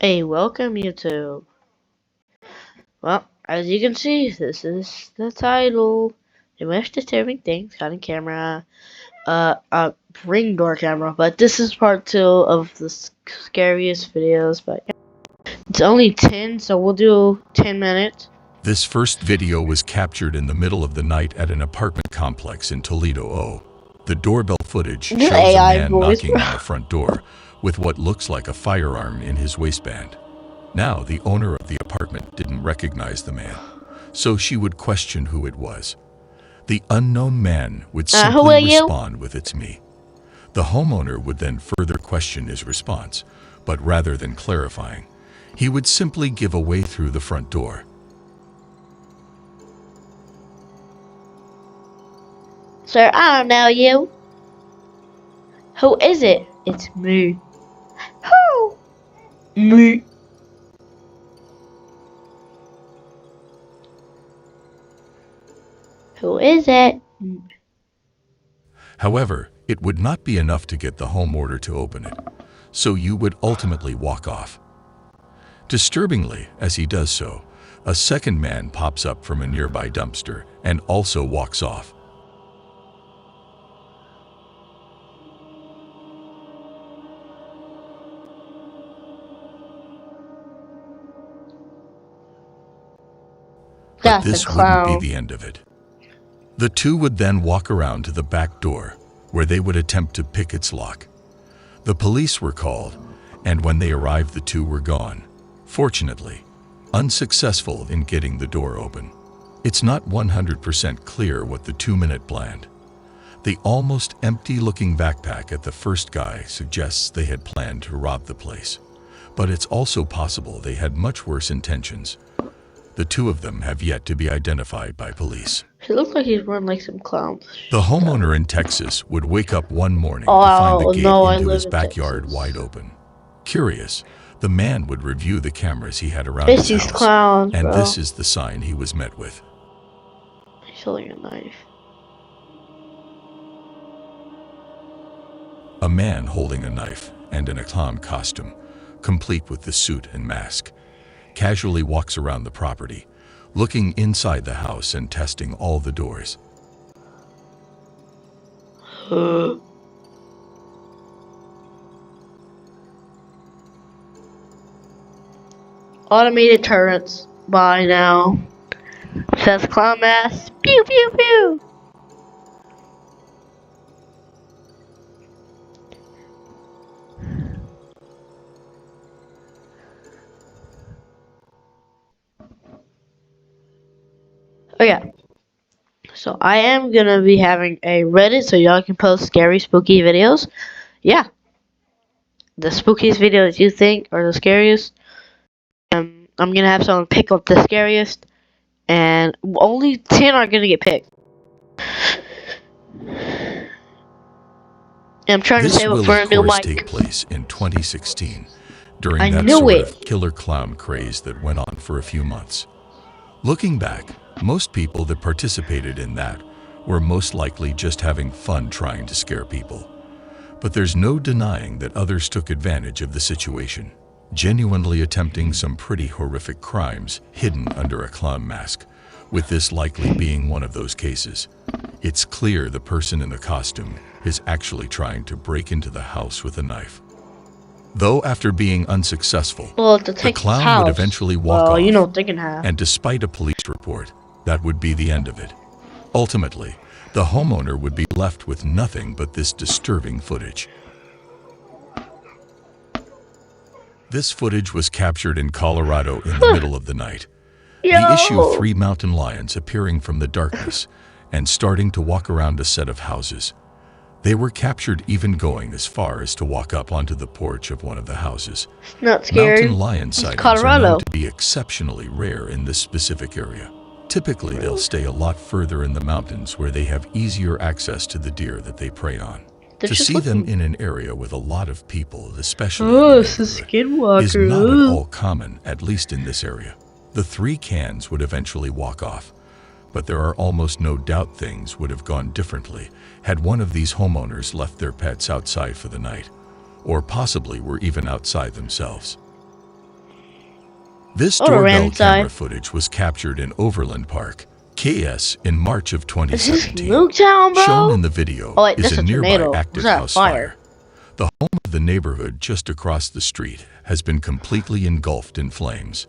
Hey, welcome YouTube. Well, as you can see, this is the title. The most disturbing things caught on camera. A ring door camera, but this is part 2 of the scariest videos, but it's only 10, so we'll do 10 minutes. This first video was captured in the middle of the night at an apartment complex in Toledo. The doorbell footage shows a man knocking on the front door with what looks like a firearm in his waistband. Now, the owner of the apartment didn't recognize the man, so she would question who it was. The unknown man would simply respond with "It's me." The homeowner would then further question his response, but rather than clarifying, he would simply give away through the front door. Sir, I don't know you. Who is it? It's me. Who? Me. Who is it? However, it would not be enough to get the homeowner to open it, so you would ultimately walk off. Disturbingly, as he does so, a second man pops up from a nearby dumpster and also walks off. But this wouldn't be the end of it. The two would then walk around to the back door, where they would attempt to pick its lock. The police were called, and when they arrived, the two were gone. Fortunately, unsuccessful in getting the door open. It's not 100% clear what the 2-minute planned. The almost empty-looking backpack at the first guy suggests they had planned to rob the place, but it's also possible they had much worse intentions. The two of them have yet to be identified by police. He looks like he's wearing like some clown. The homeowner in Texas would wake up one morning to find the gate into his backyard wide open. Curious, the man would review the cameras he had around his house, clowns, and this is the sign he was met with. He's holding a knife. A man holding a knife and in a clown costume, complete with the suit and mask, casually walks around the property, looking inside the house and testing all the doors. Automated turrets. Bye now. Says clown mask. Pew pew pew. Oh yeah. So I am gonna be having a Reddit so y'all can post scary, spooky videos. Yeah. The spookiest videos you think are the scariest. I'm gonna have someone pick up the scariest, and only 10 are gonna get picked. And I'm trying to save up for a new mic. This will, of course, take place in 2016, during that sort of killer clown craze that went on for a few months. Looking back, most people that participated in that were most likely just having fun trying to scare people. But there's no denying that others took advantage of the situation, genuinely attempting some pretty horrific crimes hidden under a clown mask, with this likely being one of those cases. It's clear the person in the costume is actually trying to break into the house with a knife. Though after being unsuccessful, the clown would eventually walk off, and despite a police report, that would be the end of it. Ultimately, the homeowner would be left with nothing but this disturbing footage. This footage was captured in Colorado in the middle of the night. The issue of 3 mountain lions appearing from the darkness and starting to walk around a set of houses. They were captured even going as far as to walk up onto the porch of one of the houses. Not scary. Mountain lion sightings are known to be exceptionally rare in this specific area. Typically, they'll stay a lot further in the mountains where they have easier access to the deer that they prey on. To see them in an area with a lot of people, especially is not at all common, at least in this area. The 3 cans would eventually walk off, but there are almost no doubt things would have gone differently had one of these homeowners left their pets outside for the night, or possibly were even outside themselves. This doorbell camera footage was captured in Overland Park, KS, in March of 2017. Nuketown, bro? Shown in the video is a nearby active house fire. The home of the neighborhood just across the street has been completely engulfed in flames.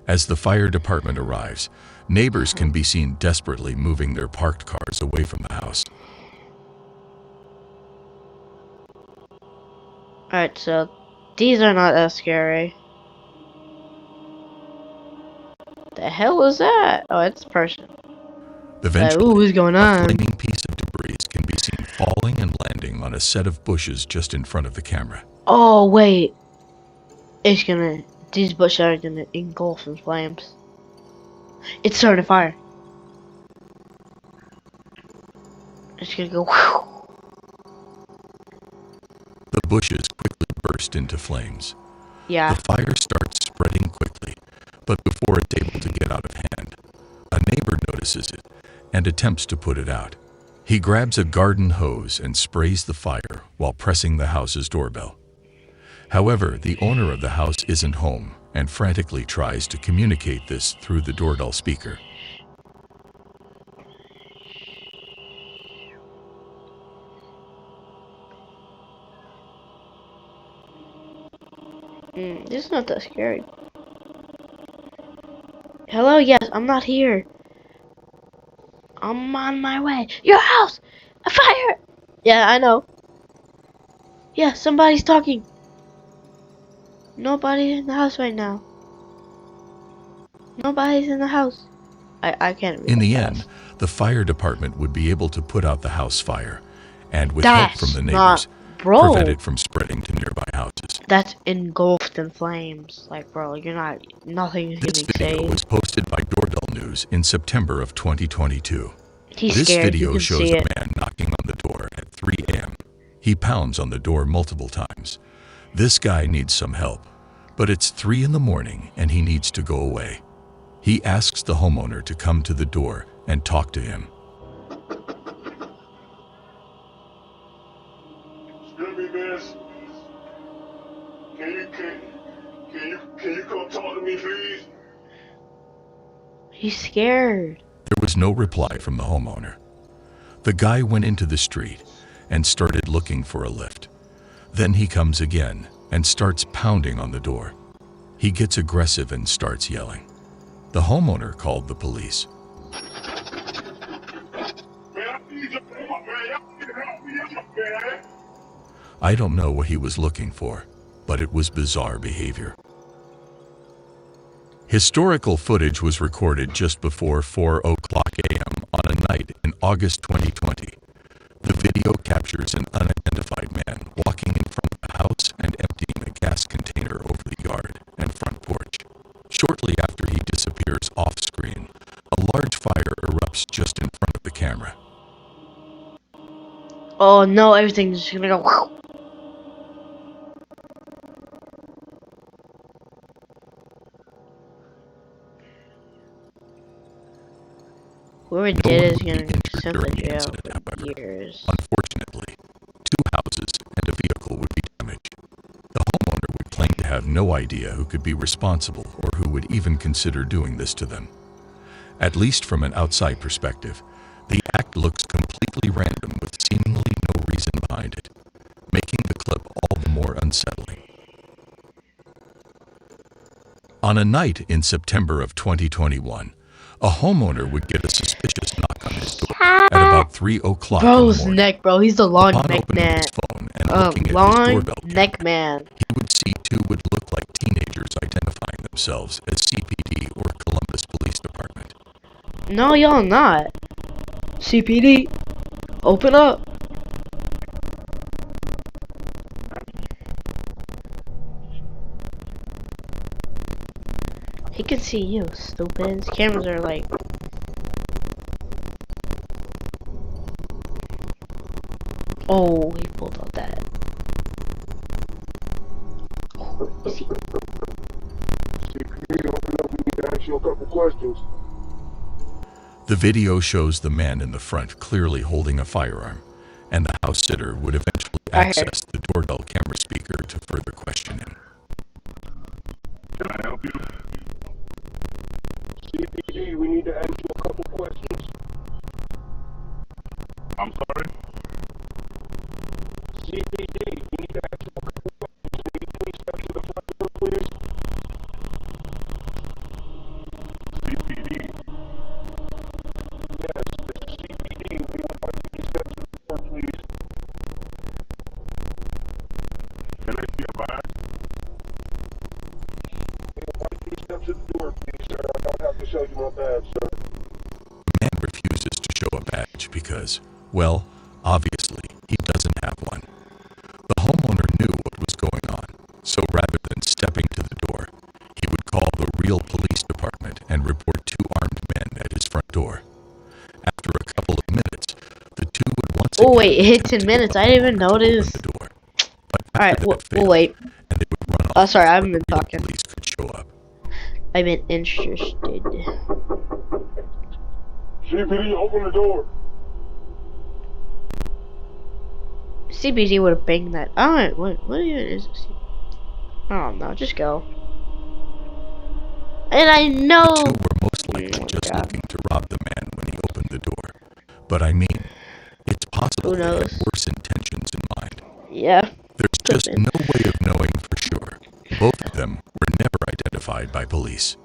As the fire department arrives, neighbors can be seen desperately moving their parked cars away from the house. Alright, so these are not that scary. The hell is that? Oh, it's a person. Eventually, ooh, what's going on? A flaming piece of debris can be seen falling and landing on a set of bushes just in front of the camera. Oh, wait. These bushes are gonna engulf in flames. It's starting to fire. It's gonna go whew. The bushes quickly burst into flames. Yeah. The fire starts spreading quickly, but before it's able to get out of hand, a neighbor notices it and attempts to put it out. He grabs a garden hose and sprays the fire while pressing the house's doorbell. However, the owner of the house isn't home and frantically tries to communicate this through the doorbell speaker. This is not that scary. Hello, yes, I'm not here. I'm on my way. Your house! A fire! Yeah, I know. Yeah, somebody's talking. Nobody's in the house right now. Nobody's in the house. I can't read. In the end, the fire department would be able to put out the house fire and, with help from the neighbors, prevent it from spreading to nearby houses. That's engulfed in flames. Like, bro, nothing's This getting video was posted by Doorbell News in September of 2022. He's this scared. video shows a man knocking on the door at 3 a.m. He pounds on the door multiple times. This guy needs some help, but it's 3 in the morning and he needs to go away. He asks the homeowner to come to the door and talk to him. Excuse me, miss. Can you come talk to me, please? He's scared. There was no reply from the homeowner. The guy went into the street and started looking for a lift. Then he comes again and starts pounding on the door. He gets aggressive and starts yelling. The homeowner called the police. I don't know what he was looking for, but it was bizarre behavior. Historical footage was recorded just before 4 o'clock a.m. on a night in August 2020. The video captures an unidentified man walking in front of the house and emptying a gas container over the yard and front porch. Shortly after he disappears off-screen, a large fire erupts just in front of the camera. Oh no, everything's just gonna go whew. Whoever did it is gonna be sent to jail for years. Unfortunately, 2 houses and a vehicle would be damaged. The homeowner would claim to have no idea who could be responsible or who would even consider doing this to them. At least from an outside perspective, the act looks completely random with seemingly no reason behind it, making the clip all the more unsettling. On a night in September of 2021, a homeowner would get a suspicious knock on his door at about 3 o'clock in the morning. Bro's neck, bro. He's the long Upon neck opening man. his phone and looking at his Long doorbell neck camera, man. he would see 2 would look like teenagers identifying themselves as CPD or Columbus Police Department. No, y'all not. CPD, open up. He can see you, stupid. His cameras are like. Oh, he pulled out that. Oh, is he? CPD, open up. We need to ask you a couple questions. The video shows the man in the front clearly holding a firearm, and the house sitter would eventually access the doorbell camera speaker to further question him. Can I help you? CPD, we need to ask you a couple questions. I'm sorry? CPD, we need to ask you a couple questions. Can you please step to the front door, please? CPD. Yes, this is CPD. We would like you to step to the door, please. Can I see a badge? We would like you to step to the door, please, sir. I don't have to show you my badge, sir. The man refuses to show a badge because, well, obviously, he doesn't have one. The homeowner knew what was going on, so rather than stepping to the door, he would call the real police department and report two armed men at his front door. After a couple of minutes, the two would once again... Oh wait, it hit 10 minutes. I didn't even notice. The door. But Alright, we'll wait. And they would run off. Oh, sorry, I haven't been The talking. police could show up. I've been interested. CPD, open the door. CBD would have banged that. Alright, what even is this? I don't know, just go. And I know. The two were most likely just looking to rob the man when he opened the door. But I mean, it's possible they had worse intentions in mind. Yeah. There's just no way of knowing for sure. Both of them were never identified by police.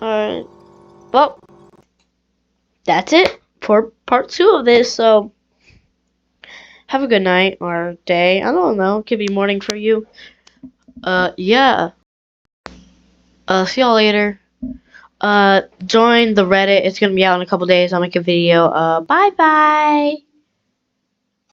Alright. Well, that's it for part 2 of this, so have a good night or day. I don't know. It could be morning for you. Yeah. See y'all later. Join the Reddit. It's gonna be out in a couple days. I'll make a video. Bye bye.